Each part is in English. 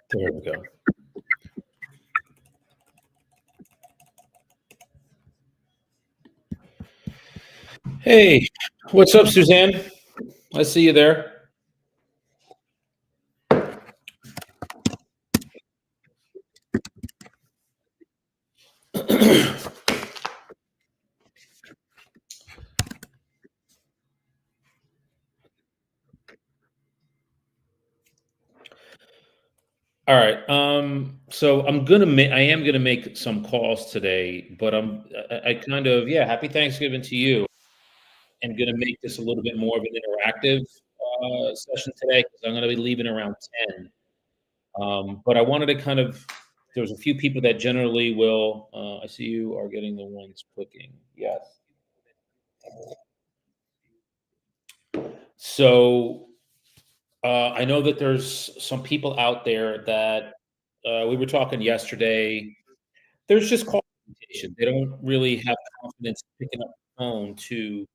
There we go. Hey, what's up, Suzanne? I see you there. All right. So I am gonna make some calls today, but I kind of yeah. Happy Thanksgiving to you, and gonna make this a little bit more of an interactive session today because I'm gonna be leaving around 10. But I wanted to kind of there's a few people that generally will. I see you are getting the ones clicking. Yes. So I know that there's some people out there that we were talking yesterday. There's just call hesitation. They don't really have confidence picking up the phone to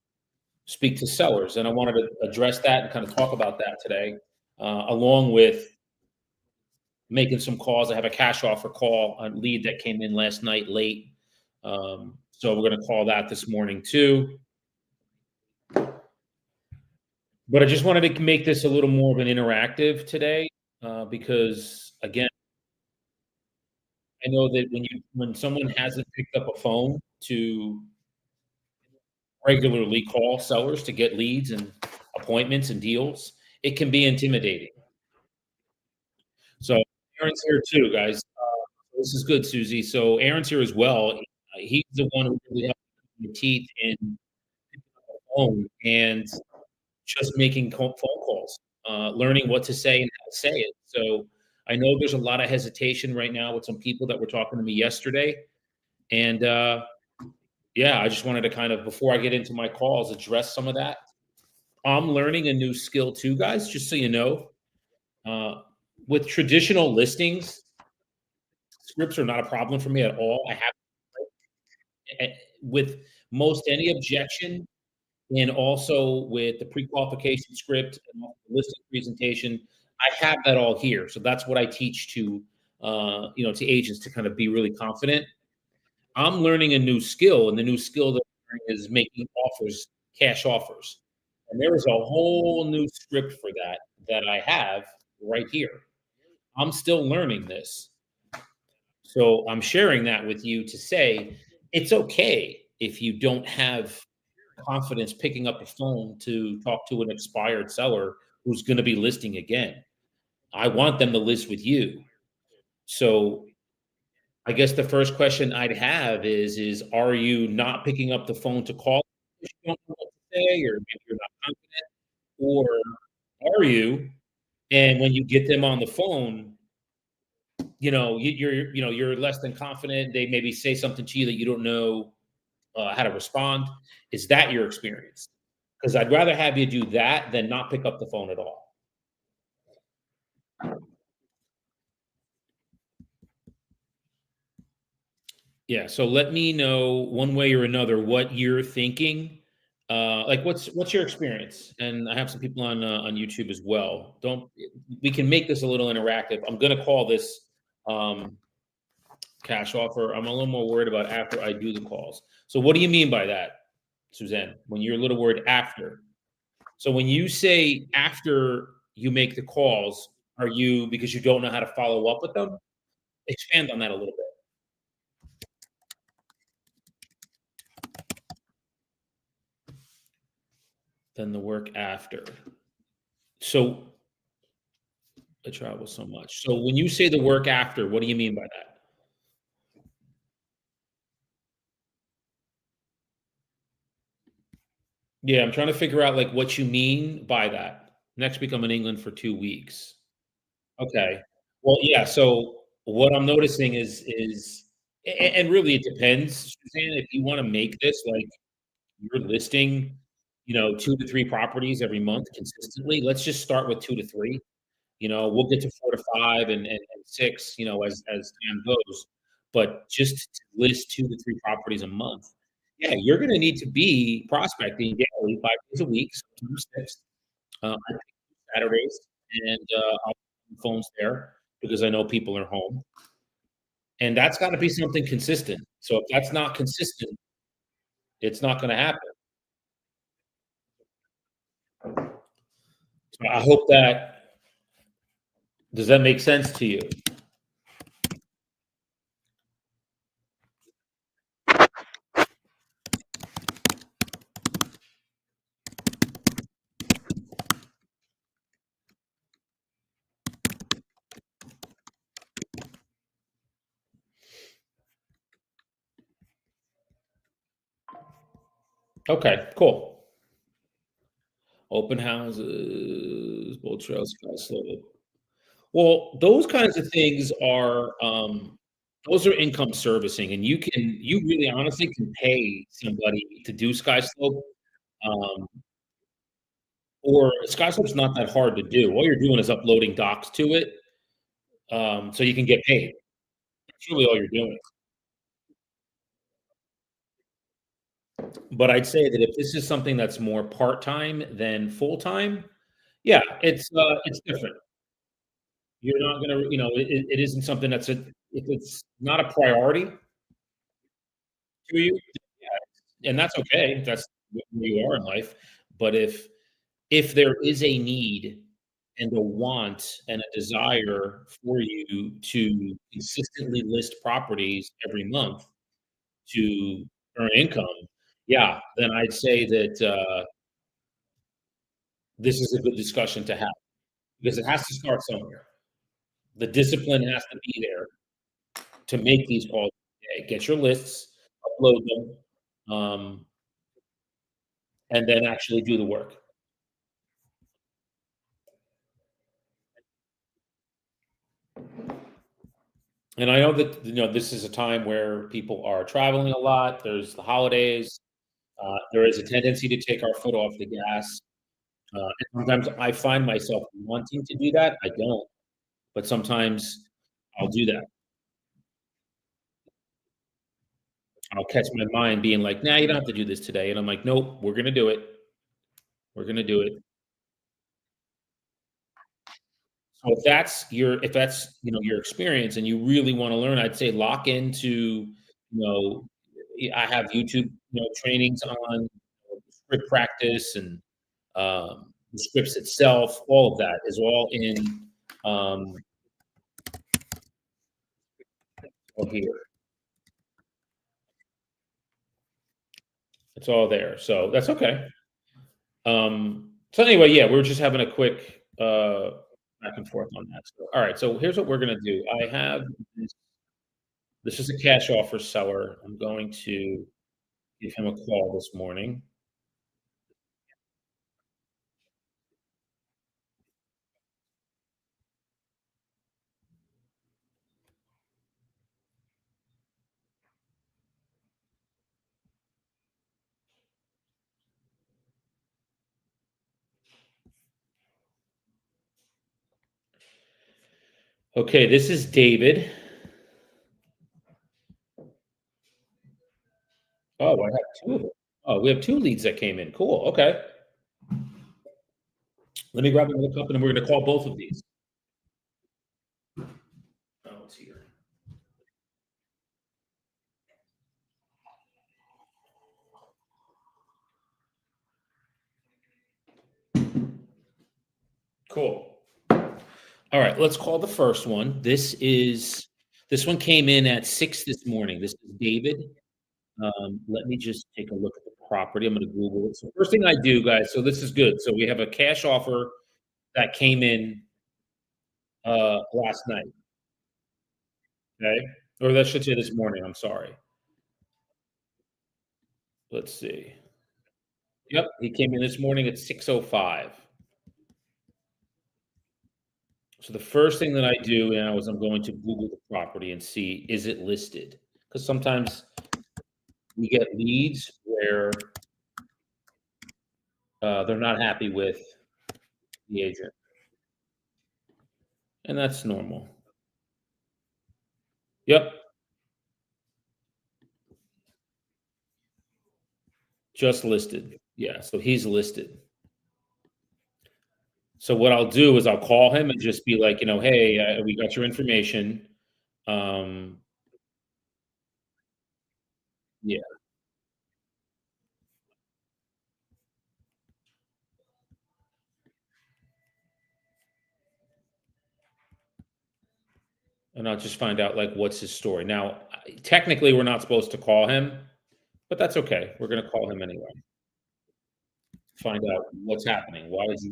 speak to sellers, and I wanted to address that and kind of talk about that today, along with making some calls. I have a cash offer call, a lead that came in last night late, so we're going to call that this morning too. But I just wanted to make this a little more of an interactive today, because again, I know that when someone hasn't picked up a phone to regularly call sellers to get leads and appointments and deals, it can be intimidating. So Aaron's here too, guys. This is good, Susie. So Aaron's here as well. He's the one who really helped me the teeth in the phone and just making phone calls, learning what to say and how to say it. So I know there's a lot of hesitation right now with some people that were talking to me yesterday, and yeah, I just wanted to kind of before I get into my calls address some of that. I'm learning a new skill too, guys, just so you know. Uh, with traditional listings, scripts are not a problem for me at all. I have with most any objection and also with the pre-qualification script and also the listing presentation, I have that all here. So that's what I teach to to agents to kind of be really confident. I'm learning a new skill, and the new skill that I'm learning is making offers, cash offers. And there is a whole new script for that I have right here. I'm still learning this. So I'm sharing that with you to say it's okay if you don't have confidence picking up a phone to talk to an expired seller who's going to be listing again. I want them to list with you. So I guess the first question I'd have is are you not picking up the phone to call because you don't know what to say, or maybe you're not confident, or are you? And when you get them on the phone, you're less than confident. They maybe say something to you that you don't know how to respond. Is that your experience? Because I'd rather have you do that than not pick up the phone at all. Yeah. So let me know one way or another what you're thinking. Like what's your experience? And I have some people on YouTube as well. Don't We can make this a little interactive. I'm gonna call this um, cash offer. I'm a little more worried about after I do the calls. So what do you mean by that, Suzanne? When you're a little word after. So when you say after you make the calls, are you because you don't know how to follow up with them? Expand on that a little bit. Then the work after. So I travel so much. So when you say the work after, what do you mean by that? Yeah, I'm trying to figure out like what you mean by that. Next week I'm in England for 2 weeks. Okay. Well, yeah. So what I'm noticing and really it depends, Suzanne. If you want to make this like you're listing, 2 to 3 properties every month consistently. Let's just start with 2 to 3. We'll get to 4 to 5 and 6, as time goes. But just to list 2 to 3 properties a month, yeah, you're going to need to be prospecting daily, 5 days a week, sometimes six. I pick Saturdays, and I'll put the phones there. because I know people are home, and that's gotta be something consistent. So if that's not consistent, it's not gonna happen. So I hope that does that make sense to you? Okay, cool. Open houses, boat trails, sky slope. Well, those kinds of things are, those are income servicing, and you really honestly can pay somebody to do sky slope, um, or sky slope's not that hard to do. All you're doing is uploading docs to it, so you can get paid. That's really all you're doing. But I'd say that if this is something that's more part-time than full-time, yeah, it's different. You're not gonna, it isn't something that's a if it's not a priority to you, yeah, and that's okay. That's where you are in life. But if there is a need and a want and a desire for you to consistently list properties every month to earn income, yeah, then I'd say that, this is a good discussion to have because it has to start somewhere. The discipline has to be there to make these calls. Get your lists, upload them, and then actually do the work. And I know that this is a time where people are traveling a lot. There's the holidays. There is a tendency to take our foot off the gas. And sometimes I find myself wanting to do that. I don't, but sometimes I'll do that. I'll catch my mind being like, "Nah, you don't have to do this today," and I'm like, "Nope, we're gonna do it. We're gonna do it." So if that's your experience and you really want to learn, I'd say lock into, I have YouTube, trainings on script practice and the scripts itself. All of that is all in um, all here. It's all there. So that's okay. So anyway, yeah, we're just having a quick back and forth on that. So, all right. So here's what we're gonna do. I have this is a cash offer seller. I'm going to give him a call this morning. Okay, this is David. Oh, I have two of them. Oh, we have two leads that came in. Cool. Okay. Let me grab another cup and we're going to call both of these. Oh, it's here. Cool. All right, let's call the first one. This one came in at 6 this morning. This is David. Let me just take a look at the property. I'm going to Google it. So first thing I do, guys, so this is good. So we have a cash offer that came in last night, okay? Or that should say this morning, I'm sorry. Let's see. Yep, he came in this morning at 6:05. So the first thing that I do now is I'm going to Google the property and see, is it listed? Because sometimes we get leads where they're not happy with the agent, and that's normal. Yep, just listed. Yeah, so he's listed. So what I'll do is I'll call him and just be like, "Hey, we got your information." Um, yeah, and I'll just find out, like, what's his story. Now, technically, we're not supposed to call him, but that's okay. We're gonna call him anyway. Find out what's happening. Look at this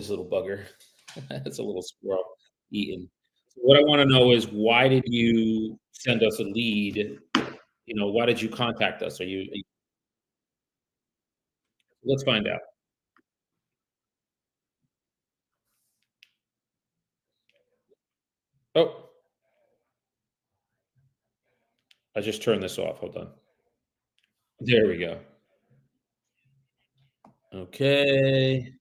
little bugger. That's a little squirrel eating. So what I wanna know is why did you send us a lead? Why did you contact us? Let's find out. Oh, I just turned this off. Hold on. There we go. Okay.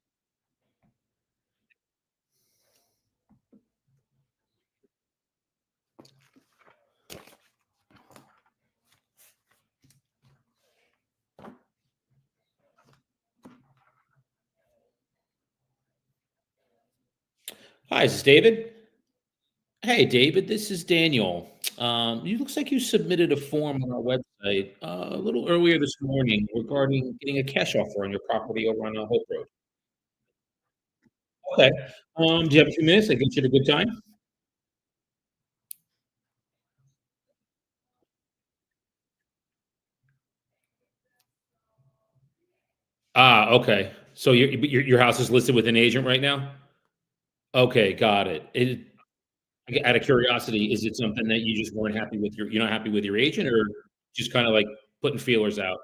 Hi, is this David? Hey, David, this is Daniel. You looks like you submitted a form on our website a little earlier this morning regarding getting a cash offer on your property over on Hope Road. Okay. Do you have a few minutes? I get you at a good time. Ah, okay. So your house is listed with an agent right now. Okay, got it. Out of curiosity, is it something that you just weren't happy with you're not happy with your agent, or just kind of like putting feelers out?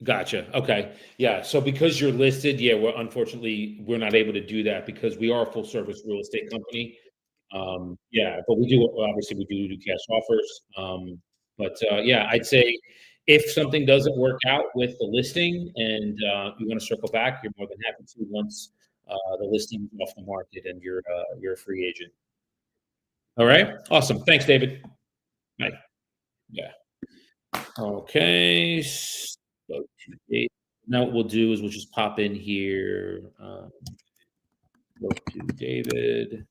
Gotcha. Okay. Yeah. So because you're listed, yeah, we're not able to do that because we are a full service real estate company. Yeah, but obviously we do cash offers. But yeah, I'd say if something doesn't work out with the listing and you want to circle back, you're more than happy to once the listing is off the market and you're a free agent. All right. Awesome. Thanks, David. Bye. Yeah. Okay. So today, now what we'll do is we'll just pop in here. Go to David.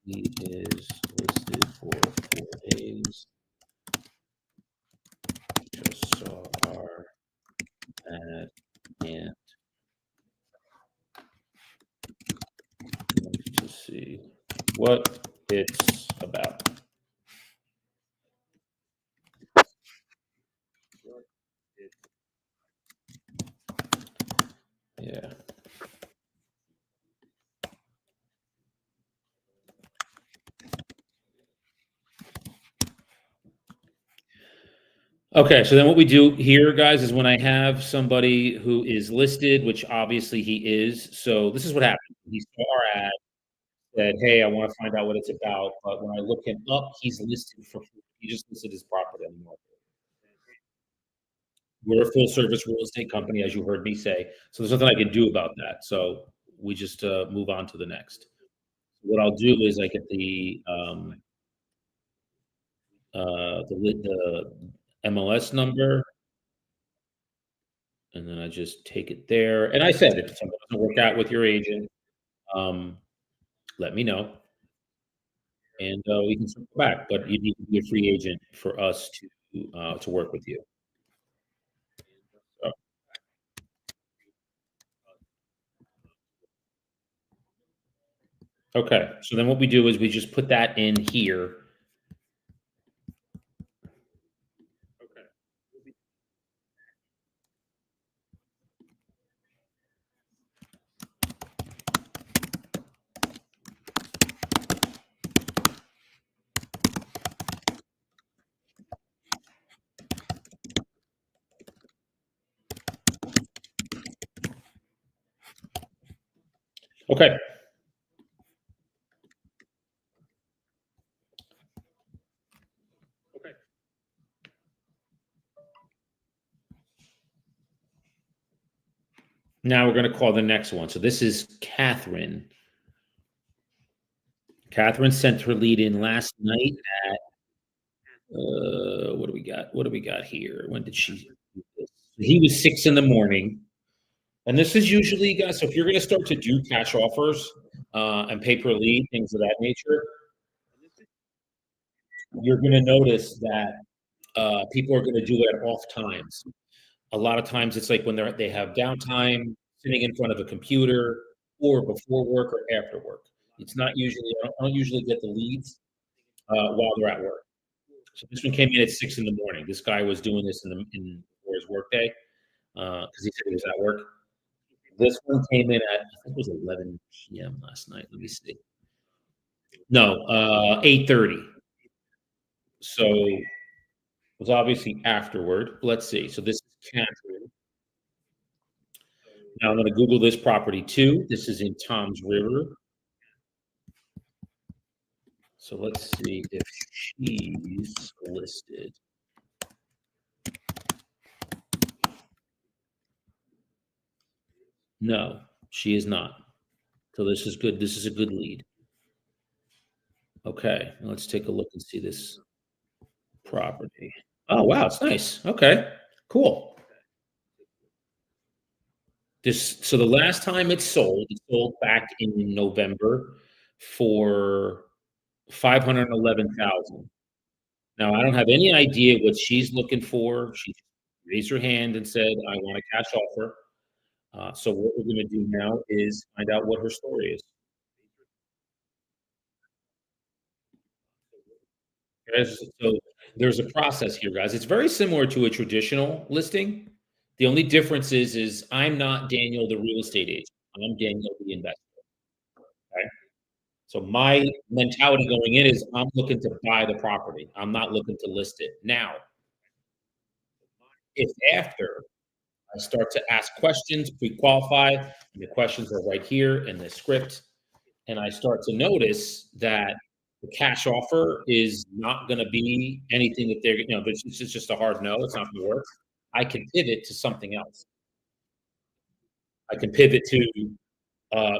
He is listed for 4 days. Just saw our ad and wanted to see what it's about. Yeah. Okay, so then what we do here, guys, is when I have somebody who is listed, which obviously he is. So this is what happened. He saw our ad, said, "Hey, I want to find out what it's about." But when I look him up, he's listed for he just listed his property on the market. We're a full service real estate company, as you heard me say. So there's nothing I can do about that. So we just move on to the next. What I'll do is I get the MLS number, and then I just take it there. And I said, if something doesn't work out with your agent, um, let me know, and we can circle back. But you need to be a free agent for us to work with you. So, okay. So then what we do is we just put that in here. Okay. Now we're going to call the next one. So this is Catherine. Catherine sent her lead in last night at, what do we got? What do we got here? When did she do this? He was 6 in the morning. And this is usually, guys, so if you're going to start to do cash offers and pay per lead, things of that nature, you're going to notice that people are going to do it at off times. A lot of times it's like when they have downtime, sitting in front of a computer, or before work or after work. It's not usually, I don't usually get the leads while they're at work. So this one came in at 6 in the morning. This guy was doing this in for his workday because he said he was at work. This one came in at, I think it was 11 p.m. last night. Let me see. No, 8:30. So it was obviously afterward. Let's see. So this is Catherine. Now I'm going to Google this property too. This is in Tom's River. So let's see if she's listed. No, she is not. So this is good. This is a good lead. Okay, let's take a look and see this property. Oh, wow, it's nice. Okay, cool. This so the last time it sold back in November for 511,000. Now I don't have any idea what she's looking for. She raised her hand and said, "I want a cash offer." So what we're going to do now is find out what her story is. So there's a process here, guys. It's very similar to a traditional listing. The only difference is I'm not Daniel, the real estate agent. I'm Daniel, the investor. Okay? So my mentality going in is I'm looking to buy the property. I'm not looking to list it. Now, if after I start to ask questions, pre-qualify, and the questions are right here in the script, and I start to notice that the cash offer is not going to be anything that they're, this is just a hard no. It's not going to work. I can pivot to something else. I can pivot to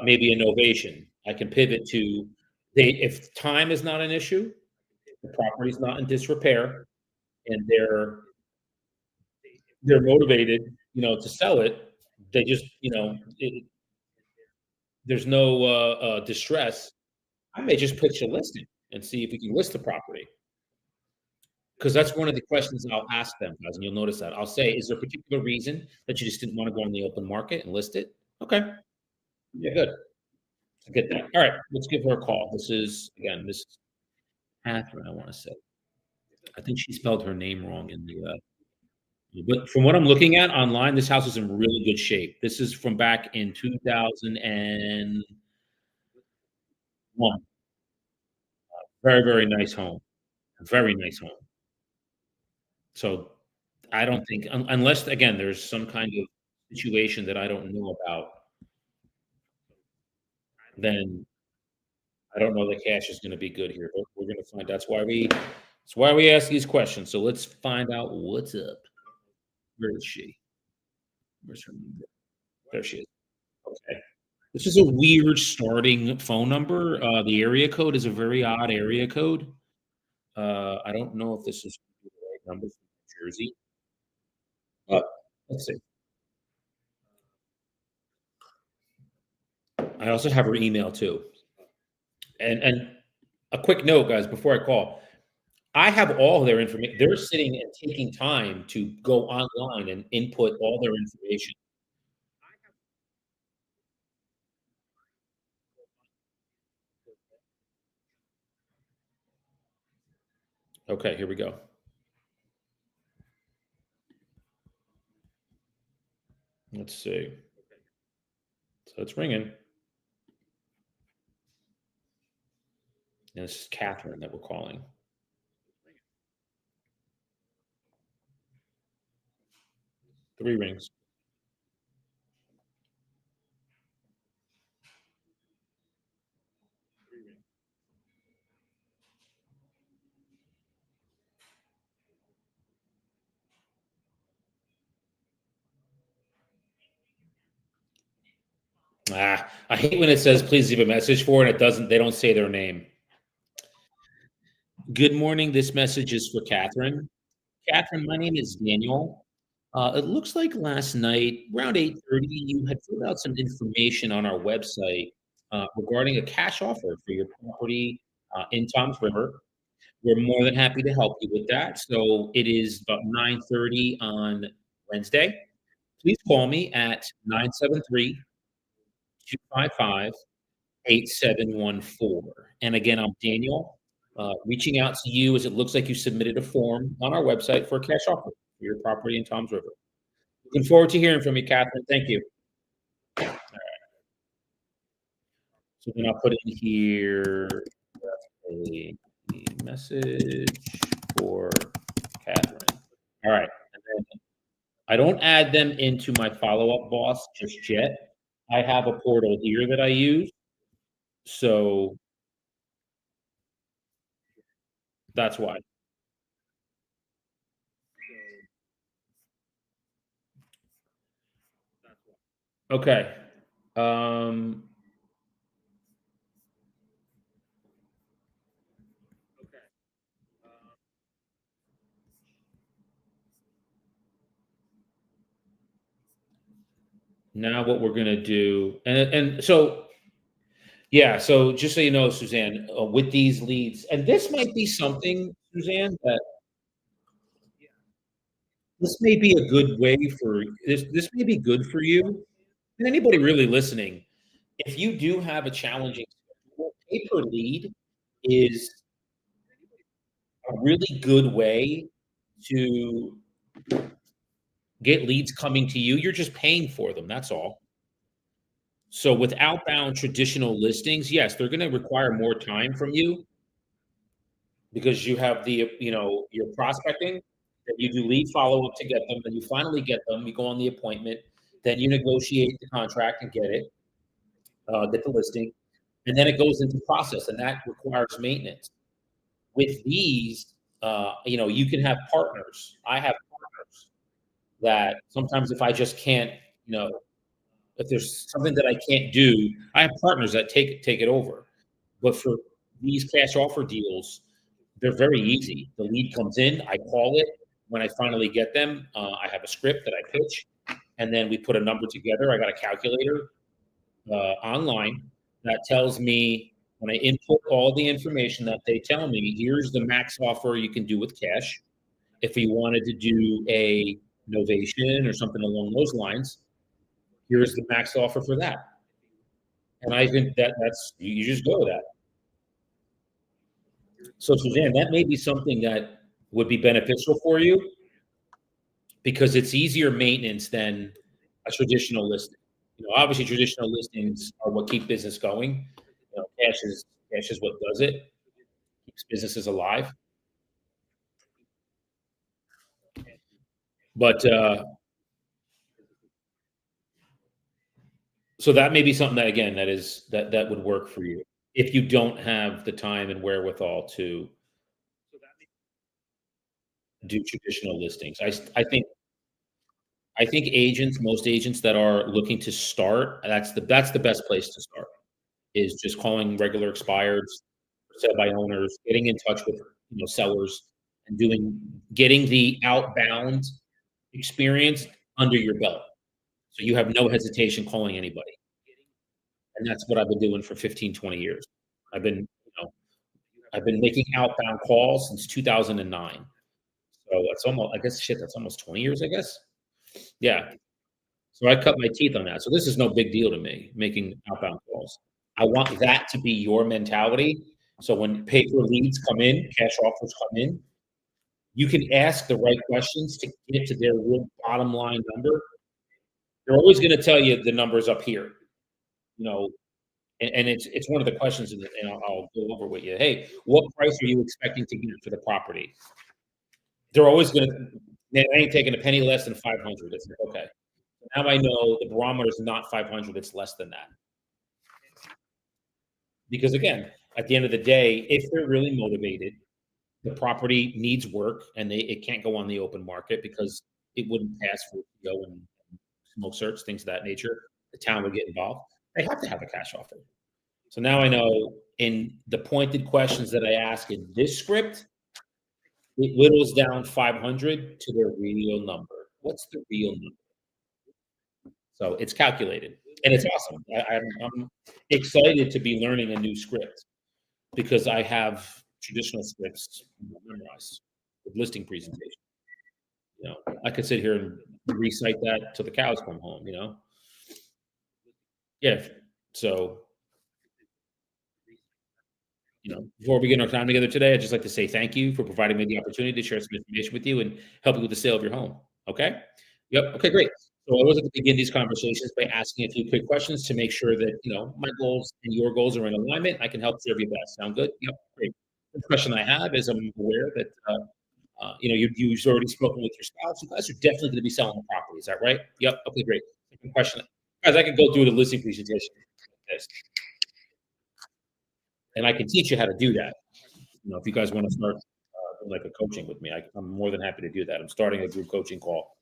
maybe a novation. I can pivot to if time is not an issue, the property is not in disrepair, and they're motivated, to sell it. They just, there's no distress. I may just pitch a listing and see if we can list the property. Because that's one of the questions that I'll ask them, guys, and you'll notice that. I'll say, "Is there a particular reason that you just didn't wanna go on the open market and list it?" "Okay. Yeah, good. I get that. Alright, let's give her a call." This is Catherine, I wanna say. I think she spelled her name wrong in the, but from what I'm looking at online, this house is in really good shape. This is from back in 2001. Very, very nice home. Very nice home. So, I don't think unless, again, there's some kind of situation that I don't know about, then I don't know that cash is gonna be good here, but we're gonna find that's why we ask these questions. So let's find out what's up. Where is she? Where's her number? There she is. Okay. This is a weird starting phone number. The area code is a very odd area code. I don't know if this is the right number from New Jersey. Uh, let's see. I also have her email too. And a quick note, guys, before I call. I have all their information. They're sitting and taking time to go online and input all their information. Okay, here we go. Let's see. So it's ringing. And this is Catherine that we're calling. Three rings. I hate when it says please leave a message for and it doesn't, they don't say their name. Good morning. This message is for Catherine. Catherine, my name is Daniel. It looks like last night, around 8:30, you had filled out some information on our website regarding a cash offer for your property in Toms River. We're more than happy to help you with that. So it is about 9:30 on Wednesday. Please call me at 973-255-8714. And again, I'm Daniel, reaching out to you as it looks like you submitted a form on our website for a cash offer for your property in Toms River. Looking forward to hearing from you, Catherine. Thank you. So then I'll put in here a message for Catherine. All right. And then I don't add them into my follow-up boss just yet. I have a portal here that I use. So that's why. Okay. Um, Now what we're gonna do, and so yeah, so just so you know, Suzanne, with these leads, and this might be something, Suzanne, that this may be a good way for this may be good for you and anybody really listening. If you do have a challenging schedule, pay per lead is a really good way to get leads coming to you. You're just paying for them, that's all. So with outbound traditional listings, yes, they're gonna require more time from you because you have you're prospecting, then you do lead follow-up to get them, then you finally get them, you go on the appointment, then you negotiate the contract and get the listing, and then it goes into process, and that requires maintenance. With these, you can have partners. I have partners that sometimes if I just can't, you know, if there's something that I can't do, I have partners that take it over. But for these cash offer deals, they're very easy. The lead comes in, I call it. When I finally get them, I have a script that I pitch, and then we put a number together. I got a calculator online that tells me when I input all the information that they tell me, here's the max offer you can do with cash. If you wanted to do a novation or something along those lines, here's the max offer for that. And I think that's you just go with that. So Suzanne, that may be something that would be beneficial for you because it's easier maintenance than a traditional listing. Obviously traditional listings are what keep business going. Cash is what does it, keeps businesses alive. But so that may be something that again that would work for you if you don't have the time and wherewithal to do traditional listings. I think most agents that are looking to start, that's the best place to start, is just calling regular expireds, for sale by owners, getting in touch with, sellers and getting the outbound experience under your belt. So you have no hesitation calling anybody. And that's what I've been doing for 15, 20 years. I've been, you know, I've been making outbound calls since 2009. So that's almost, I guess, shit, that's almost 20 years, I guess. Yeah. So I cut my teeth on that. So this is no big deal to me, making outbound calls. I want that to be your mentality. So when paper leads come in, cash offers come in, you can ask the right questions to get to their real bottom line number. They're always going to tell you the number's up here, you know, and it's one of the questions, and I'll go over with you. Hey, what price are you expecting to get for the property? They're always going to. They ain't taking a penny less than 500. It's like, okay. Now I know the barometer is not 500, it's less than that. Because again, at the end of the day, if they're really motivated, the property needs work and it can't go on the open market because it wouldn't pass for PO and smoke things of that nature. The town would get involved. They have to have a cash offer. So now I know And the pointed questions that I ask in this script, it whittles down 500 to their real number. What's the real number? So it's calculated, and it's awesome. I'm excited to be learning a new script because I have traditional scripts memorized with listing presentation. I could sit here and recite that till the cows come home. Yeah. So before we begin our time together today, I'd just like to say thank you for providing me the opportunity to share some information with you and help you with the sale of your home. Okay? Yep. Okay, great. So I always like to begin these conversations by asking a few quick questions to make sure that, my goals and your goals are in alignment. I can help serve you best. Sound good? Yep. Great. The question I have is I'm aware that, you've already spoken with your spouse. You guys are definitely going to be selling the property. Is that right? Yep. Okay, great. Second question. Guys, I could go through the listing presentation like this, and I can teach you how to do that. If you guys want to start like a coaching with me, I'm more than happy to do that. I'm starting a group coaching call.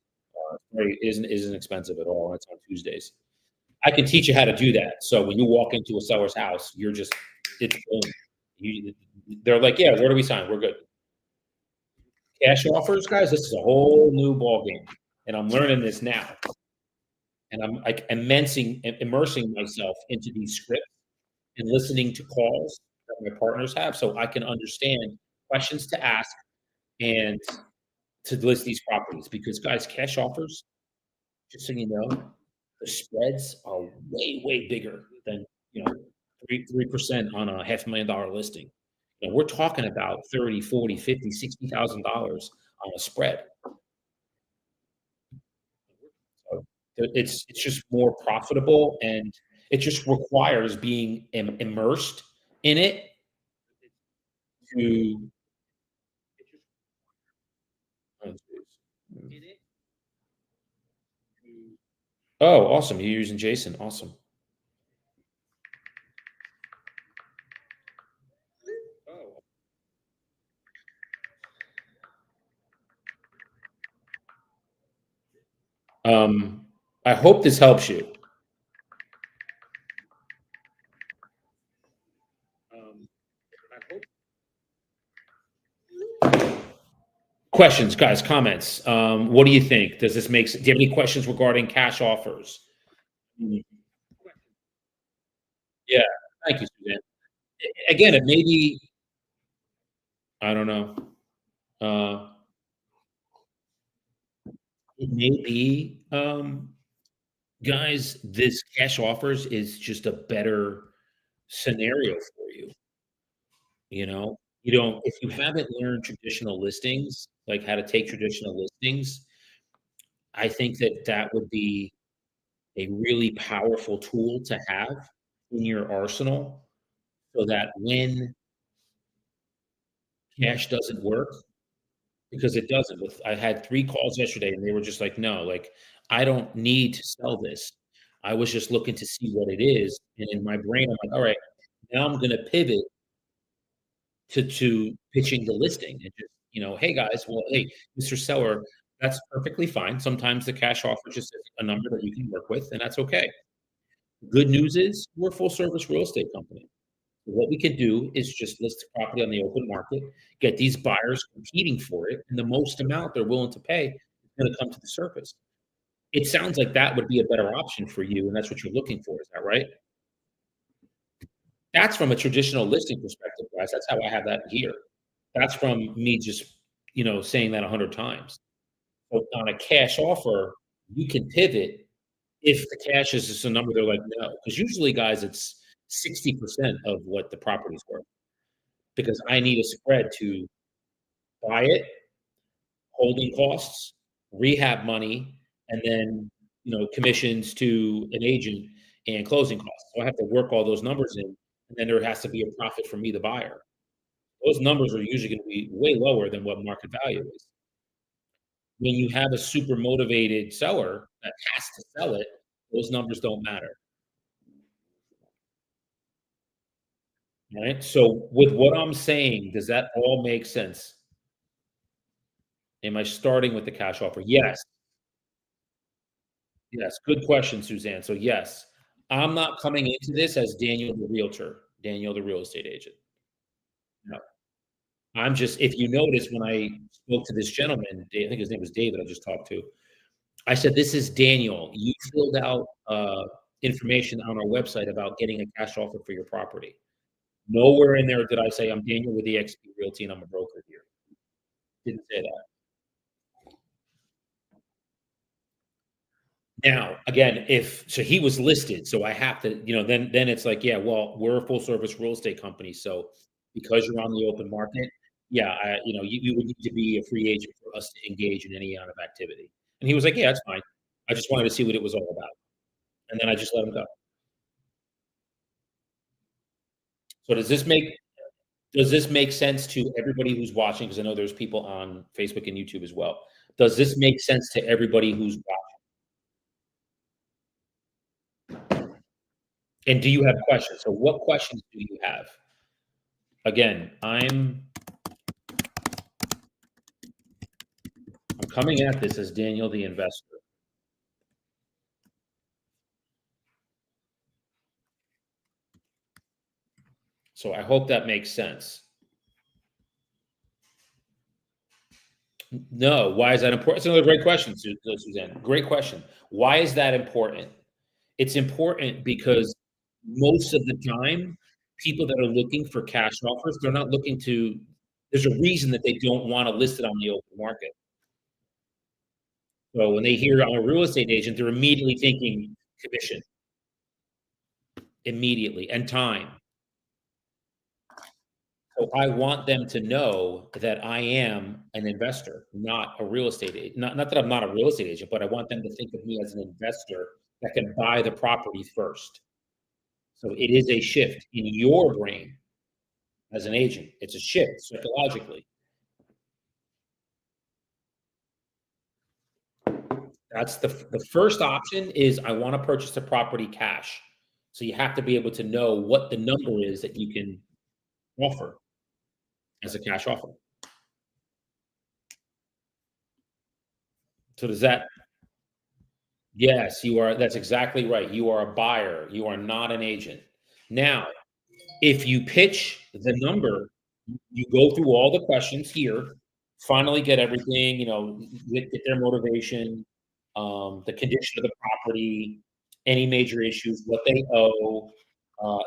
Isn't expensive at all. And it's on Tuesdays. I can teach you how to do that. So when you walk into a seller's house, it's boom. They're like, yeah, where do we sign? We're good. Cash offers, guys. This is a whole new ball game, and I'm learning this now. And I'm like immersing myself into these scripts and listening to calls that my partners have, so I can understand questions to ask and to list these properties. Because, guys, cash offers, just so you know, the spreads are way, way bigger than, 3% on a $500,000 listing. We're talking about 30, 40, 50, $60,000 on a spread. So it's just more profitable, and it just requires being immersed in it to. Oh, geez. Oh, awesome. You're using Jason. Awesome. Um, I hope this helps you. Questions, guys, comments. What do you think? Does this make sense? Do you have any questions regarding cash offers? Mm, yeah. Thank you, Suzanne. Again, it may be, I don't know. Uh, it may be, guys, this cash offers is just a better scenario for you. If you haven't learned traditional listings, like how to take traditional listings, I think that that would be a really powerful tool to have in your arsenal so that when cash doesn't work, because it doesn't. I had 3 calls yesterday, and they were just like, "No, like, I don't need to sell this. I was just looking to see what it is." And in my brain, I'm like, "All right, now I'm gonna pivot to pitching the listing and just, hey, guys, well, hey, Mr. Seller, that's perfectly fine. Sometimes the cash offer just is a number that you can work with, and that's okay. Good news is we're a full service real estate company. What we can do is just list the property on the open market, get these buyers competing for it, and the most amount they're willing to pay is going to come to the surface." It sounds like that would be a better option for you, and that's what you're looking for. Is that right? That's from a traditional listing perspective, guys. That's how I have that here. That's from me just, saying that 100 times. But on a cash offer, you can pivot if the cash is just a number they're like, "No," because usually, guys, it's 60% of what the property's worth, because I need a spread to buy it, holding costs, rehab money, and then, commissions to an agent and closing costs. So I have to work all those numbers in, and then there has to be a profit for me, the buyer. Those numbers are usually gonna be way lower than what market value is. When you have a super motivated seller that has to sell it, those numbers don't matter, right? So with what I'm saying, does that all make sense? Am I starting with the cash offer? Yes. Yes, good question, Suzanne. So, yes, I'm not coming into this as Daniel the realtor. Daniel, the real estate agent. No. I'm just if you notice when I spoke to this gentleman, I think his name was David, I just talked to, I said, "This is Daniel. You filled out, information on our website about getting a cash offer for your property." Nowhere in there did I say, "I'm Daniel with eXp Realty, and I'm a broker here." Didn't say that. Now, again, if so he was listed, so I have to, then it's like, yeah, well, we're a full service real estate company, so because you're on the open market, yeah, you would need to be a free agent for us to engage in any kind of activity. And he was like, "Yeah, that's fine. I just wanted to see what it was all about." And then I just let him go. So does this make sense to everybody who's watching? Because I know there's people on Facebook and YouTube as well. Does this make sense to everybody who's watching? And do you have questions? So what questions do you have? Again, I'm coming at this as Daniel the investor. So I hope that makes sense. No, why is that important? It's another great question, Suzanne. Great question. Why is that important? It's important because most of the time, people that are looking for cash offers, they're not looking to there's a reason that they don't wanna list it on the open market. So when they hear I'm a real estate agent, they're immediately thinking commission, immediately, and time. So I want them to know that I am an investor, not a real estate agent. Not that I'm not a real estate agent, but I want them to think of me as an investor that can buy the property first. So it is a shift in your brain as an agent. It's a shift psychologically. That's the first option is I want to purchase a property cash. So you have to be able to know what the number is that you can offer as a cash offer. So does that Yes, you are that's exactly right. You are a buyer. You are not an agent. Now, if you pitch the number, you go through all the questions here, finally get everything, get their motivation, the condition of the property, any major issues, what they owe,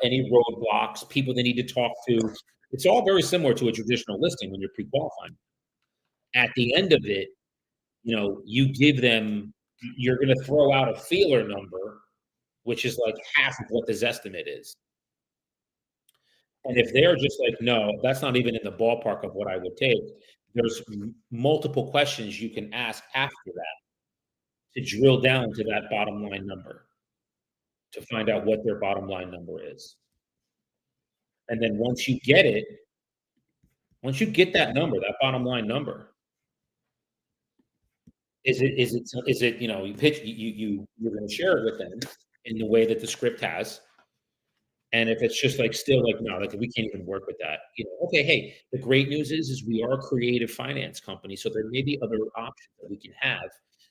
any roadblocks, people they need to talk to. It's all very similar to a traditional listing when you're pre-qualifying. At the end of it, you give them you're gonna throw out a feeler number, which is like half of what the Zestimate is. And if they're just like, "No, that's not even in the ballpark of what I would take," there's multiple questions you can ask after that to drill down to that bottom line number, to find out what their bottom line number is. And then once you get that number, that bottom line number, you pitch you're gonna share it with them in the way that the script has. And if it's just like still like, no, like we can't even work with that, okay, hey, the great news is we are a creative finance company, so there may be other options that we can have.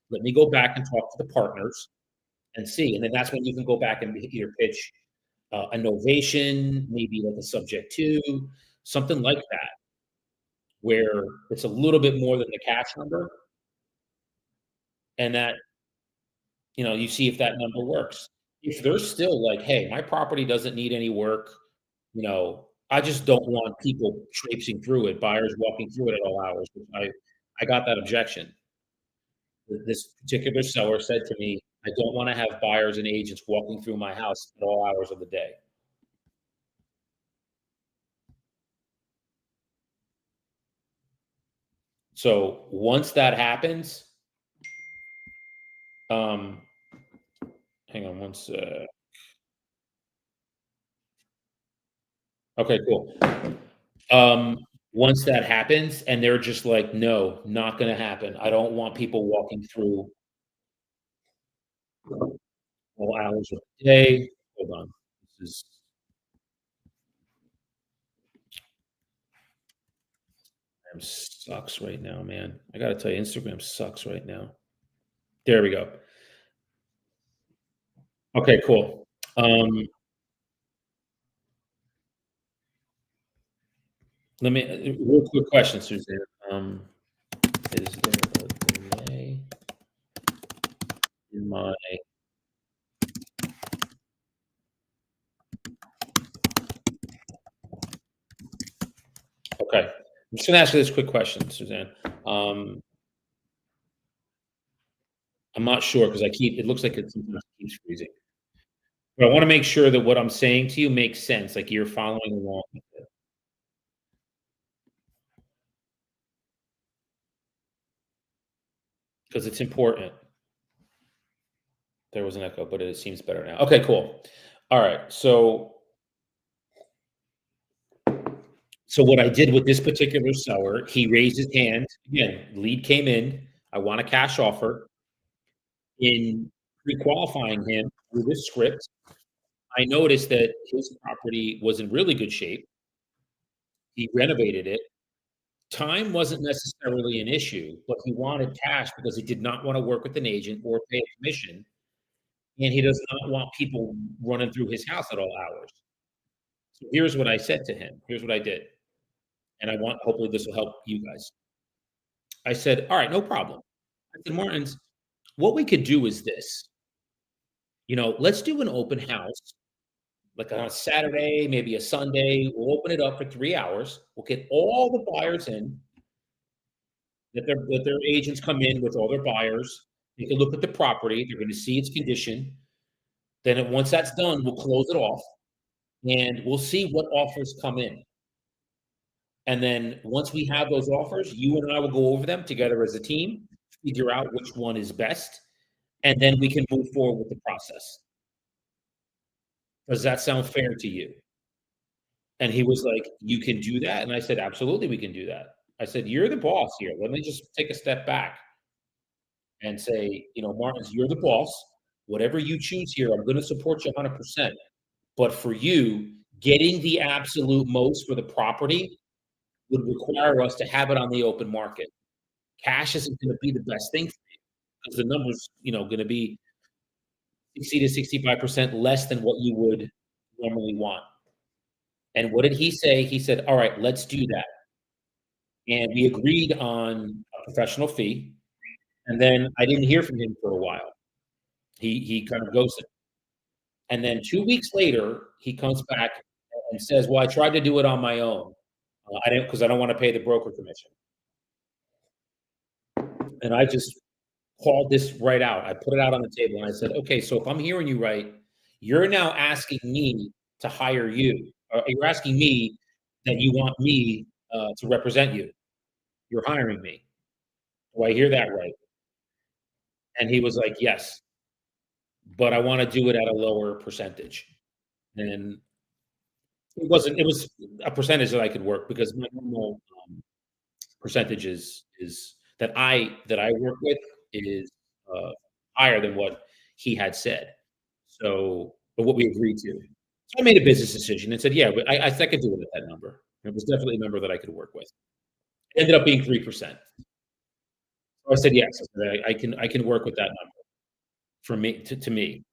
Let me go back and talk to the partners and see. And then that's when you can go back and either pitch a novation, maybe like a subject to, something like that, where it's a little bit more than the cash number, and that you see if that number works. If they're still like, "Hey, my property doesn't need any work, I just don't want people traipsing through it, buyers walking through it at all hours," which I got that objection. This particular seller said to me, "I don't wanna have buyers and agents walking through my house at all hours of the day." So, once that happens, um hang on one sec. Okay, cool. Once that happens and they're just like, "No, not gonna happen. I don't want people walking through all hours of the day." Hold on. This is Instagram sucks right now, man. I gotta tell you, Instagram sucks right now. There we go. Okay, cool. Um, Let me real quick question, Suzanne. Is there a delay in my okay. I'm just gonna ask you this quick question, Suzanne. Um, I'm not sure because I keep it looks like it sometimes keeps freezing. But I wanna make sure that what I'm saying to you makes sense, like you're following along with it, 'cause it's important. There was an echo, but it seems better now. Okay, cool. Alright, so what I did with this particular seller, he raised his hand. Again, lead came in. I want a cash offer. In pre-qualifying him through this script, I noticed that his property was in really good shape. He renovated it. Time wasn't necessarily an issue, but he wanted cash because he did not wanna work with an agent or pay a commission, and he does not want people running through his house at all hours. So here's what I said to him. Here's what I did, and I want hopefully this will help you guys. I said, "All right, no problem." I said, "Martins, what we could do is this, let's do an open house, like on a Saturday, maybe a Sunday. We'll open it up for 3 hours. We'll get all the buyers in, let their agents come in with all their buyers. They can look at the property. They're gonna see its condition. Once that's done, we'll close it off, and we'll see what offers come in. And then once we have those offers, you and I will go over them together as a team, figure out which one is best, and then we can move forward with the process. Does that sound fair to you?" And he was like, "You can do that?" And I said, "Absolutely, we can do that." I said, "You're the boss here. Let me just take a step back and say, Martins, you're the boss. Whatever you choose here, I'm gonna support you 100%. But for you, getting the absolute most for the property would require us to have it on the open market. Cash isn't gonna be the best thing for you because the number's, gonna be 60 to 65% less than what you would normally want." And what did he say? He said, "All right, let's do that." And we agreed on a professional fee, and then I didn't hear from him for a while. He kind of ghosted, and then 2 weeks later, he comes back and says, "Well, I tried to do it on my own. I didn't because I don't wanna pay the broker commission." And I just called this right out. I put it out on the table, and I said, "Okay, so if I'm hearing you right, you're now asking me to hire you, or you're asking me that you want me, to represent you. You're hiring me. Do I hear that right?" And he was like, "Yes, but I wanna do it at a lower percentage." And it was a percentage that I could work because my normal, percentage is that I work with is, uh, higher than what he had said. So but what we agreed to. So I made a business decision and said, "Yeah, but I could do it at that number." It was definitely a number that I could work with. It ended up being 3%. So I said, "Yes." I said, "I can work with that number for me to me,"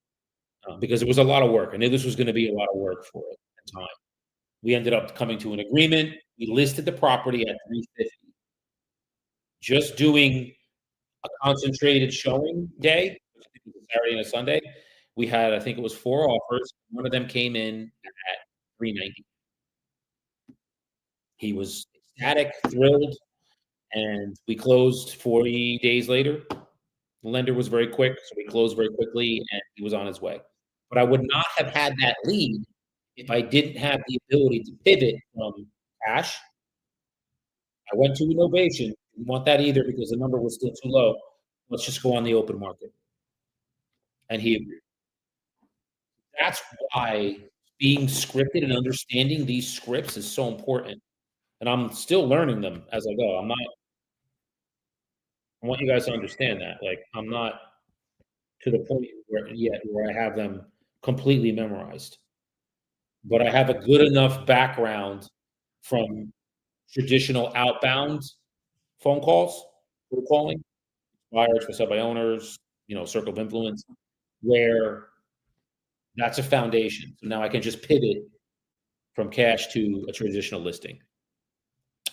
because it was a lot of work. I knew this was gonna be a lot of work for it and time. We ended up coming to an agreement. We listed the property at 350. Just doing a concentrated showing day, which I think was a Saturday and a Sunday, we had, I think it was 4 offers. One of them came in at 390. He was ecstatic, thrilled, and we closed 40 days later. The lender was very quick, so we closed very quickly, and he was on his way. But I would not have had that lead if I didn't have the ability to pivot from cash. I went to innovation, didn't want that either because the number was still too low. Let's just go on the open market, and he agreed. That's why being scripted and understanding these scripts is so important, and I'm still learning them as I go. I want you guys to understand that, like, I'm not to the point where I have them completely memorized, but I have a good enough background from traditional outbound phone calls, cold calling, buyers for sell by owners, circle of influence, where that's a foundation. So now I can just pivot from cash to a traditional listing.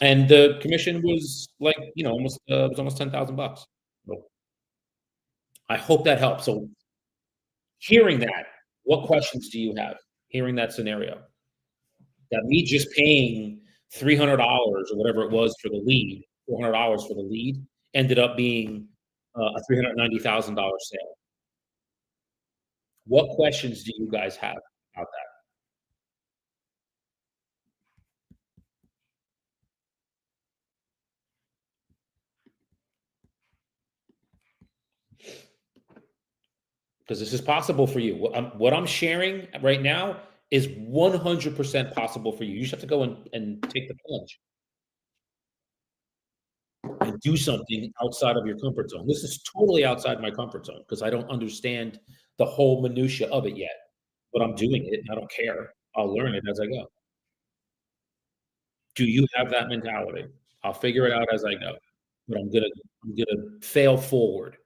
and the commission was like, almost, it was almost $10,000. So, I hope that helps. So, hearing that, what questions do you have? Hearing that scenario? That me just paying $300 or whatever it was for the lead, $400 for the lead, ended up being, a $390,000 sale. What questions do you guys have about that? Because this is possible for you. What I'm sharing right now is 100% possible for you. You just have to go and take the plunge and do something outside of your comfort zone. This is totally outside my comfort zone because I don't understand the whole minutia of it yet, but I'm doing it and I don't care. I'll learn it as I go. Do you have that mentality? I'll figure it out as I go, but I'm gonna fail forward.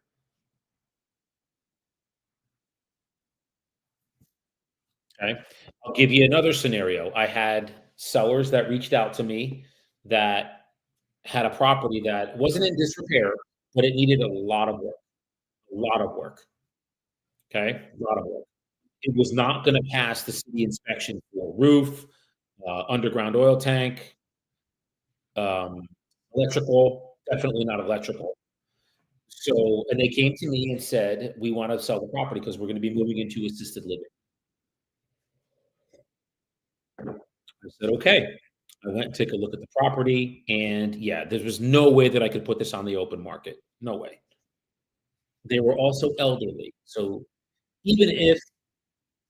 Okay. I'll give you another scenario. I had sellers that reached out to me that had a property that wasn't in disrepair, but it needed a lot of work, a lot of work. Okay. A lot of work. It was not going to pass the city inspection for roof, underground oil tank, um, electrical, definitely not electrical. So, and they came to me and said, we want to sell the property because we're going to be moving into assisted living. I said, okay. I went and took a look at the property, and yeah, there was no way that I could put this on the open market. No way. They were also elderly. So even if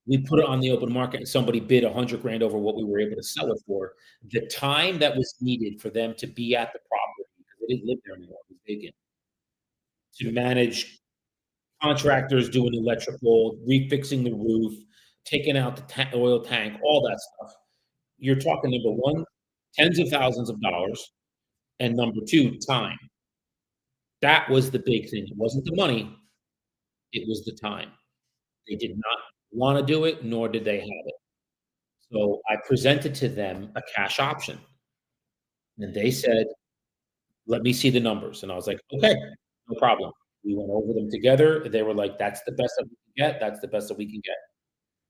we put it on the open market and somebody bid 100 grand over what we were able to sell it for, the time that was needed for them to be at the property, because they didn't live there anymore, it was vacant, to manage contractors doing electrical, refixing the roof, taking out the oil tank, all that stuff. You're talking number one, tens of thousands of dollars, and number two, time. That was the big thing. It wasn't the money, it was the time. They did not wanna do it, nor did they have it. So, I presented to them a cash option, and they said, "Let me see the numbers," and I was like, "Okay, no problem." We went over them together, they were like, "That's the best that we can get, that's the best that we can get,"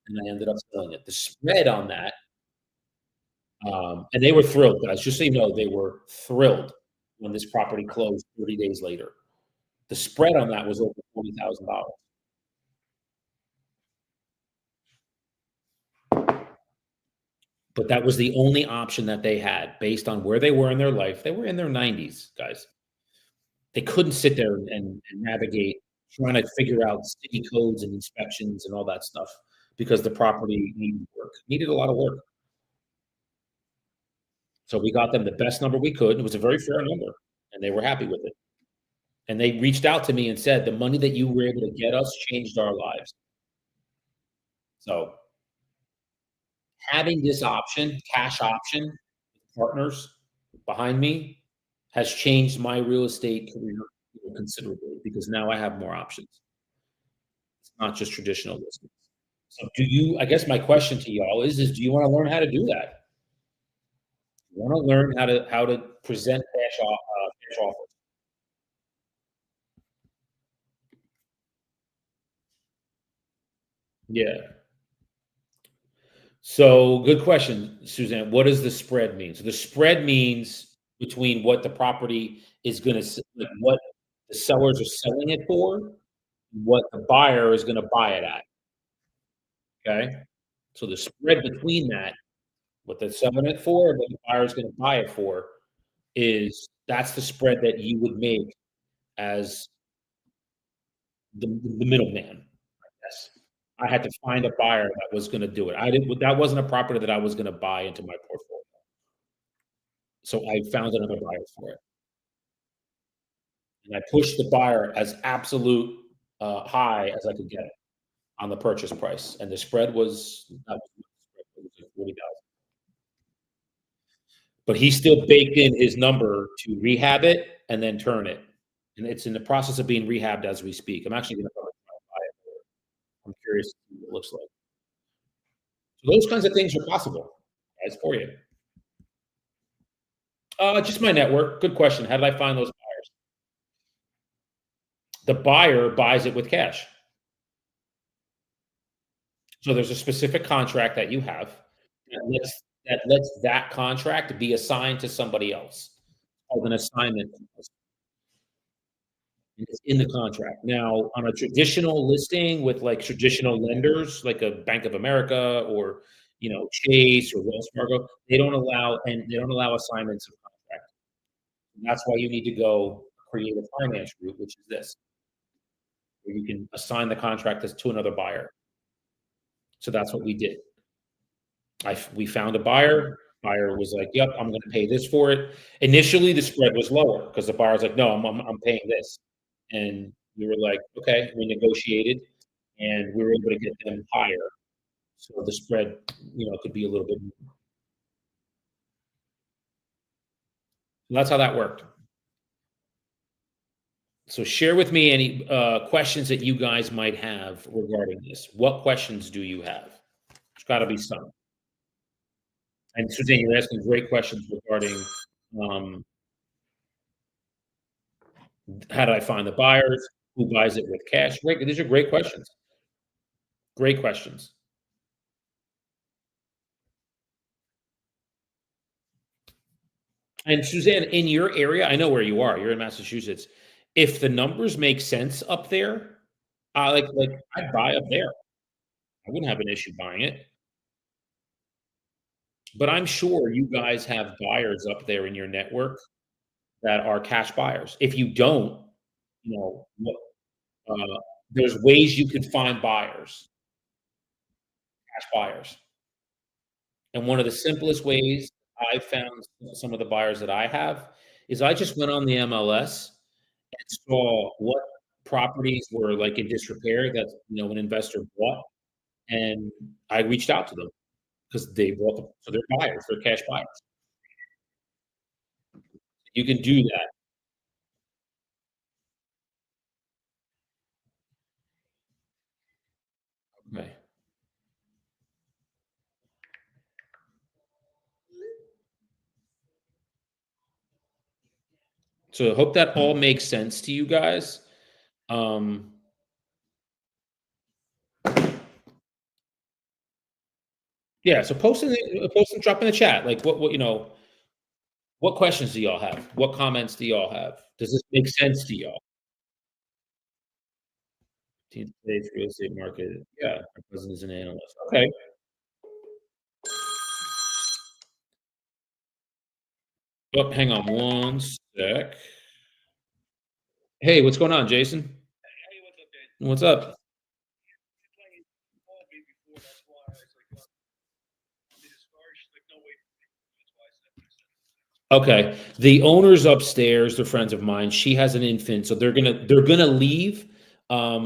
and I ended up selling it. The spread on that, and they were thrilled, guys, just so you know, they were thrilled when this property closed 30 days later. The spread on that was over $40,000. But that was the only option that they had based on where they were in their life. They were in their 90s, guys. They couldn't sit there and navigate trying to figure out city codes and inspections and all that stuff because the property needed work, needed a lot of work. So we got them the best number we could. It was a very fair number, and they were happy with it. And they reached out to me and said, "The money that you were able to get us changed our lives." So having this option, cash option, partners behind me has changed my real estate career, considerably because now I have more options. It's not just traditional listings. So do you I guess my question to y'all is do you wanna learn how to do that? You wanna learn how to present cash offers? Yeah. So, good question, Suzanne. What does the spread mean? So the spread means between what the property is gonna like, what the sellers are selling it for, what the buyer is gonna buy it at, okay? So the spread between that, what they're selling it for and what the buyer's gonna buy it for is that's the spread that you would make as the middleman, I guess. I had to find a buyer that was gonna do it. I didn't that wasn't a property that I was gonna buy into my portfolio. So I found another buyer for it, and I pushed the buyer as absolute, high as I could get on the purchase price, and the spread was that was the spread, it was like 40,000. But he still baked in his number to rehab it and then turn it, and it's in the process of being rehabbed as we speak. I'm actually gonna probably try to buy it for it. I'm curious to see what it looks like. So those kinds of things are possible, guys, for you. Just my network. Good question. How did I find those buyers? The buyer buys it with cash. So there's a specific contract that you have that lets that contract be assigned to somebody else, called an assignment clause, and it's in the contract. Now, on a traditional listing with, like, traditional lenders, like a Bank of America or, Chase or Wells Fargo, they don't allow assignments of contract. And that's why you need to go create a finance route, which is this, where you can assign the contract as to another buyer. So that's what we did. We found a buyer. Buyer was like, "Yep, I'm gonna pay this for it." Initially, the spread was lower because the buyer's like, "No, I'm paying this." And we were like, "Okay." We negotiated, and we were able to get them higher, so the spread, could be a little bit. That's how that worked. So share with me any, questions that you guys might have regarding this. What questions do you have? There's gotta be some. And Suzanne, you're asking great questions regarding, um, how do I find the buyers? Who buys it with cash? Great, these are great questions. Great questions. And Suzanne, in your area, I know where you are. You're in Massachusetts. If the numbers make sense up there, I'd buy up there. I wouldn't have an issue buying it. But I'm sure you guys have buyers up there in your network that are cash buyers. If you don't, look, there's ways you can find buyers, cash buyers. And one of the simplest ways I found some of the buyers that I have is I just went on the MLS and saw what properties were, like, in disrepair that, an investor bought, and I reached out to them because they bought them. So they're buyers, they're cash buyers. You can do that. Okay. So I hope that all makes sense to you guys. Um, yeah, so post and drop in the chat, like, what questions do y'all have? What comments do y'all have? Does this make sense to y'all? Today's real estate market. Yeah, my cousin is an analyst. Okay. Oh, hang on one sec. Hey, what's going on, Jason? What's up? Okay. The owner's upstairs, they're friends of mine. She has an infant, so they're gonna leave.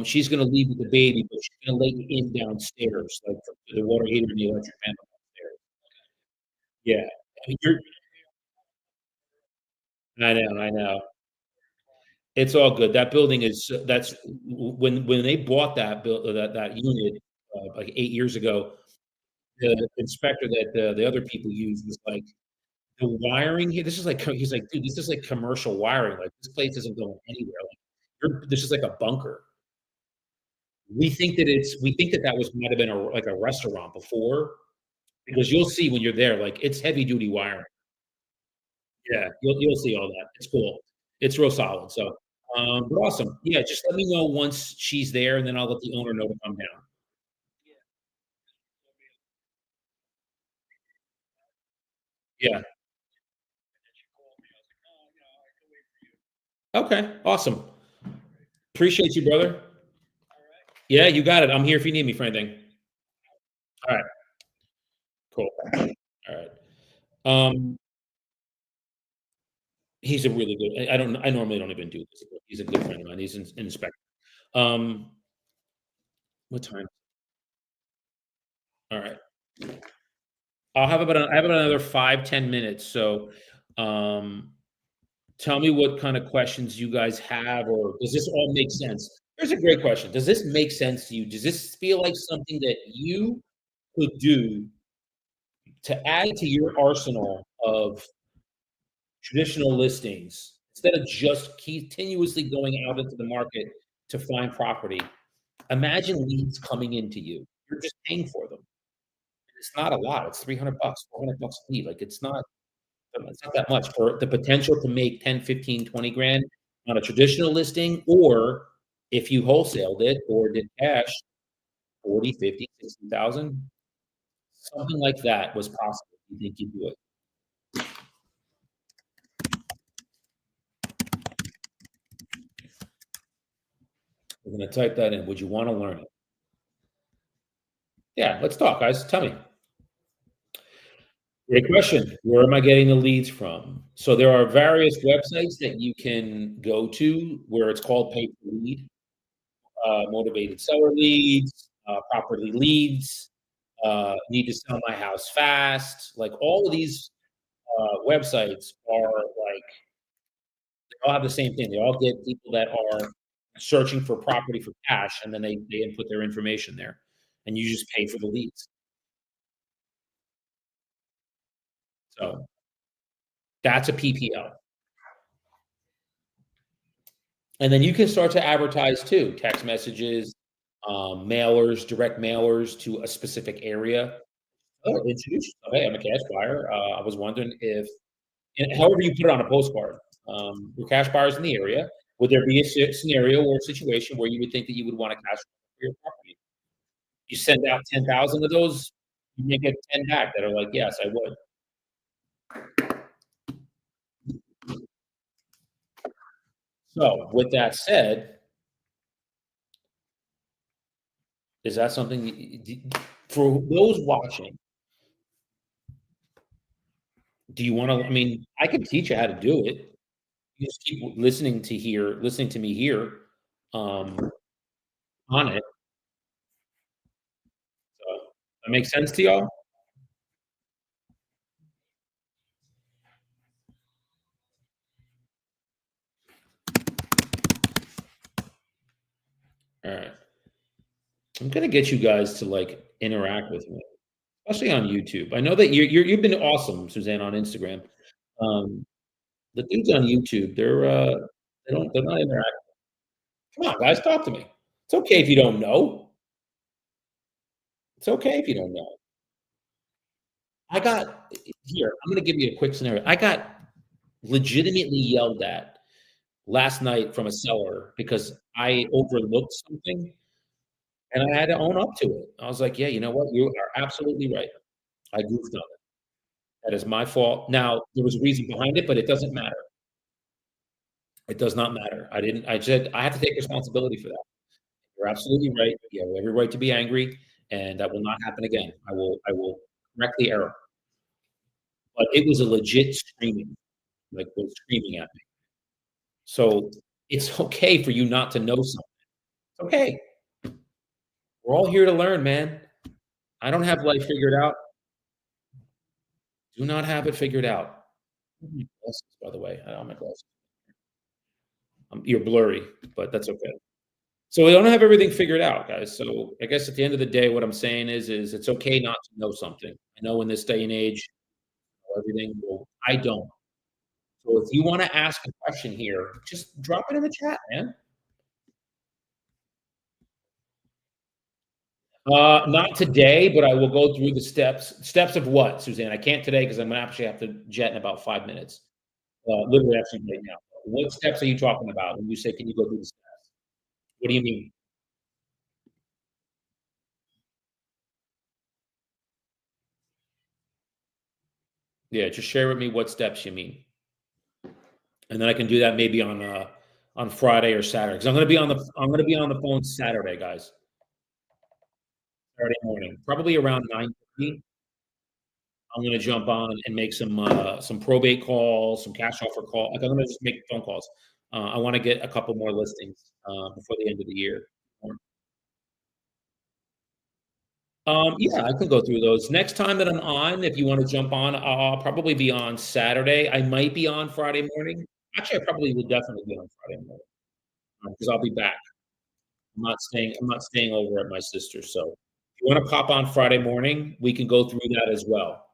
She's gonna leave with the baby, but she's gonna let you in downstairs, like, to the water heater and the electric panel downstairs. Yeah. I mean, I know. It's all good. That building is that's when they bought that unit, like 8 years ago, the inspector that the other people used was like, "The wiring here, this is like," he's like, "Dude, this is like commercial wiring, like, this place isn't going anywhere, like, this is like a bunker." We think that that was might have been a restaurant before, because you'll see when you're there, like, it's heavy duty wiring. Yeah, you'll see all that. It's cool. It's real solid, so, but awesome. Yeah, just let me know once she's there, and then I'll let the owner know to come down. Yeah. Okay, awesome. Appreciate you, brother. Yeah, you got it. I'm here if you need me for anything. Alright, cool. Alright. Um, he's a really good I normally don't even do this, but he's a good friend of mine. He's an inspector. Um, what time? Alright. I have about another 5, 10 minutes, so, um, tell me what kind of questions you guys have, or does this all make sense? Here's a great question. Does this make sense to you? Does this feel like something that you could do to add to your arsenal of traditional listings, instead of just continuously going out into the market to find property, imagine leads coming into you. You're just paying for them. It's not a lot. It's 300 bucks, 400 bucks a lead. Like it's not that much for the potential to make 10, 15, 20 grand on a traditional listing, or if you wholesaled it or did cash, 40, 50, 60,000, something like that was possible. You think you do it. We're gonna type that in. Would you wanna learn it? Yeah, let's talk, guys. Tell me. Great question. Where am I getting the leads from? So there are various websites that you can go to where it's called pay per lead, motivated seller leads, property leads, need to sell my house fast. Like all of these websites are like they all have the same thing. They all get people that are searching for property for cash, and then they input their information there, and you just pay for the leads. So that's a PPL. And then you can start to advertise too, text messages, mailers, direct mailers to a specific area. Oh, introduce yourself. Hey, I'm a cash buyer. I was wondering if, and however you put it on a postcard, we're cash buyers in the area. Would there be a scenario or a situation where you would think that you would want to cash for your property? You send out 10,000 of those, you may get 10 back that are like, yes, I would. So, with that said, is that something for those watching? Do you want to? I mean, I can teach you how to do it. You just keep listening to me here, um, on it. So, that makes sense to y'all? All right. I'm gonna get you guys to like interact with me, especially on YouTube. I know that you've been awesome, Suzanne, on Instagram. Um, the dudes on YouTube, they're not interacting. Come on, guys, talk to me. It's okay if you don't know. It's okay if you don't know. I got here. I'm gonna give you a quick scenario. I got legitimately yelled at last night from a seller because I overlooked something and I had to own up to it. I was like, "Yeah, you know what? You are absolutely right. I goofed on it. That is my fault." Now, there was a reason behind it, but it doesn't matter. It does not matter. I said I have to take responsibility for that. You're absolutely right. You have every right to be angry, and that will not happen again. I will correct the error. But it was a legit screaming, like, was screaming at me. So, it's okay for you not to know something. It's okay. We're all here to learn, man. I don't have life figured out. Do not have it figured out. My glasses, by the way. I don't have my glasses. You're blurry, but that's okay. So we don't have everything figured out, guys. So I guess at the end of the day, what I'm saying is it's okay not to know something. I know in this day and age, everything. Well, I don't. So if you want to ask a question here, just drop it in the chat, man. Not today, but I will go through the steps. Steps of what, Suzanne? I can't today because I'm gonna actually have to jet in about 5 minutes. Literally, actually, right now. What steps are you talking about when you say, "Can you go through the steps?" What do you mean? Yeah, just share with me what steps you mean, and then I can do that maybe on Friday or Saturday. Because I'm gonna be on the phone Saturday, guys. Saturday morning, probably around 9:30. I'm gonna jump on and make some probate calls, some cash offer call. Like I'm gonna just make phone calls. I want to get a couple more listings before the end of the year. Yeah, I can go through those. Next time that I'm on, if you want to jump on, I'll probably be on Saturday. I might be on Friday morning. Actually, I probably will definitely be on Friday morning because I'll be back. I'm not staying over at my sister's. So if you want to pop on Friday morning, we can go through that as well.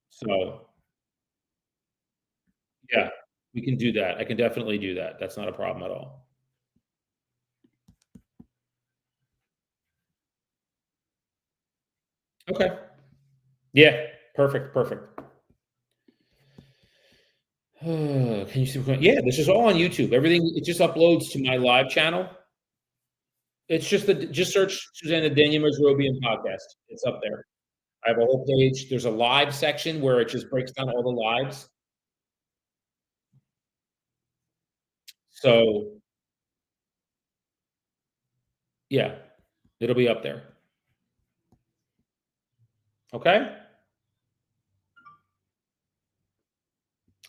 So. Yeah, we can do that. I can definitely do that. That's not a problem at all. Okay. Yeah. Perfect. Perfect. Can you see? Yeah, this is all on YouTube. Everything it just uploads to my live channel. It's just the just search Susanna Daniel Masrobian podcast. It's up there. I have a whole page. There's a live section where it just breaks down all the lives. So yeah, it'll be up there. Okay.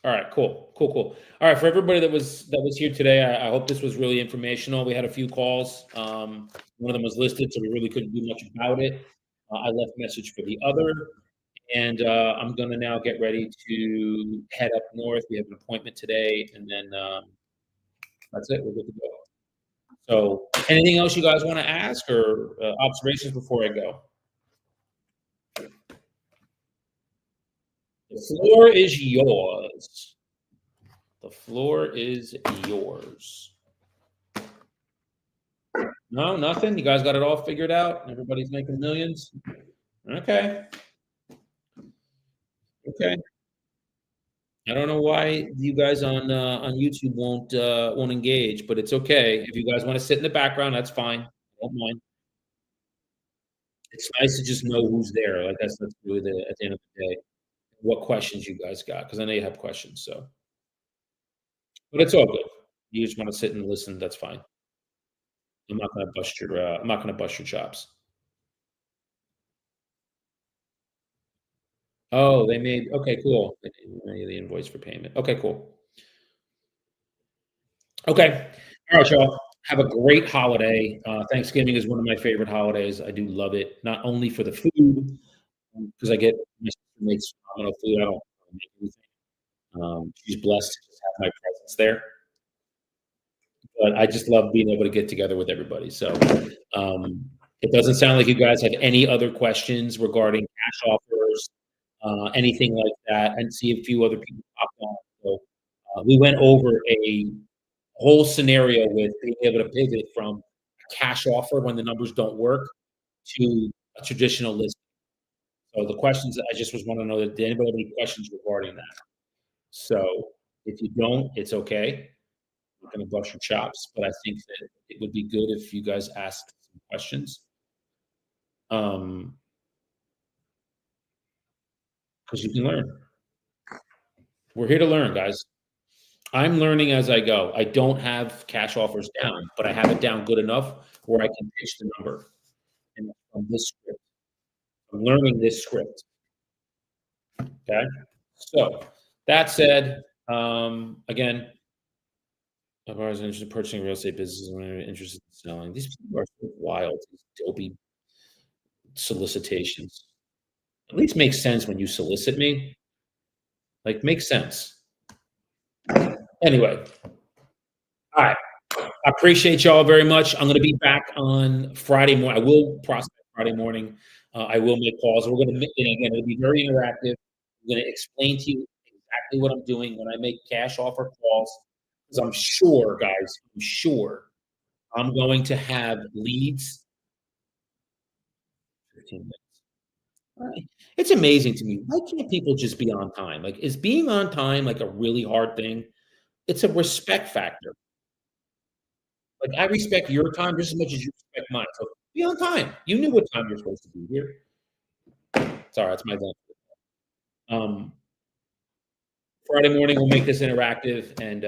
All right, cool, cool, cool. All right, for everybody that was here today, I hope this was really informational. We had a few calls. One of them was listed, so we really couldn't do much about it. I left a message for the other, and I'm gonna now get ready to head up north. We have an appointment today, and then that's it. We're good to go. So, anything else you guys want to ask or observations before I go? The floor is yours. The floor is yours. No, nothing? You guys got it all figured out? Everybody's making millions? Okay, okay. I don't know why you guys on YouTube won't engage, but it's okay. If you guys wanna sit in the background, that's fine. I don't mind. It's nice to just know who's there, like, that's really the at the end of the day, what questions you guys got, because I know you have questions, so but it's all good. You just wanna sit and listen, that's fine. I'm not gonna bust your chops. Oh, they made okay, cool. They made the invoice for payment. Okay, cool. Okay. All right, y'all. Have a great holiday. Thanksgiving is one of my favorite holidays. I do love it, not only for the food, because I get my sister makes phenomenal food. I don't make anything. She's blessed to just have my presence there, but I just love being able to get together with everybody. So, um, it doesn't sound like you guys have any other questions regarding cash offers, anything like that, and see a few other people popped on. So, we went over a whole scenario with being able to pivot from a cash offer when the numbers don't work to a traditional list. So the questions I just was wanna know that did anybody have any questions regarding that? So if you don't, it's okay. I'm not gonna bust your chops, but I think that it would be good if you guys asked some questions, um, because you can learn. We're here to learn, guys. I'm learning as I go. I don't have cash offers down, but I have it down good enough where I can pitch the number and from this script. I'm learning this script. Okay. So that said, again, if I was interested in purchasing real estate business, I'm interested in selling. These people are so wild, these dopey solicitations. At least makes sense when you solicit me. Like, makes sense. Anyway, all right. I appreciate y'all very much. I'm going to be back on Friday morning. I will prospect Friday morning. I will make calls. We're going to, and again, it'll be very interactive. I'm going to explain to you exactly what I'm doing when I make cash offer calls. Because I'm sure, guys, I'm sure I'm going to have leads. 15 minutes. Right. It's amazing to me. Why can't people just be on time? Like, is being on time like a really hard thing? It's a respect factor. Like, I respect your time just as much as you respect mine, so be on time. You knew what time you're supposed to be here. Sorry, it's my bad. Um, Friday morning, we'll make this interactive, and,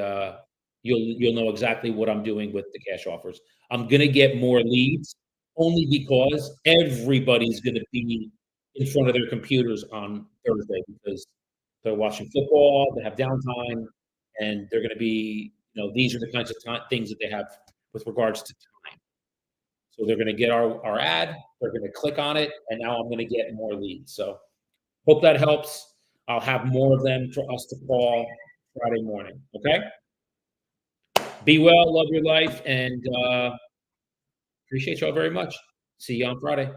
you'll know exactly what I'm doing with the cash offers. I'm gonna get more leads only because everybody's gonna be in front of their computers on Thursday because they're watching football, they have downtime, and they're gonna be these are the kinds of things that they have with regards to time. So they're gonna get our ad, they're gonna click on it, and now I'm gonna get more leads. So hope that helps. I'll have more of them for us to call Friday morning. Okay. Be well, love your life, and appreciate y'all very much. See you on Friday.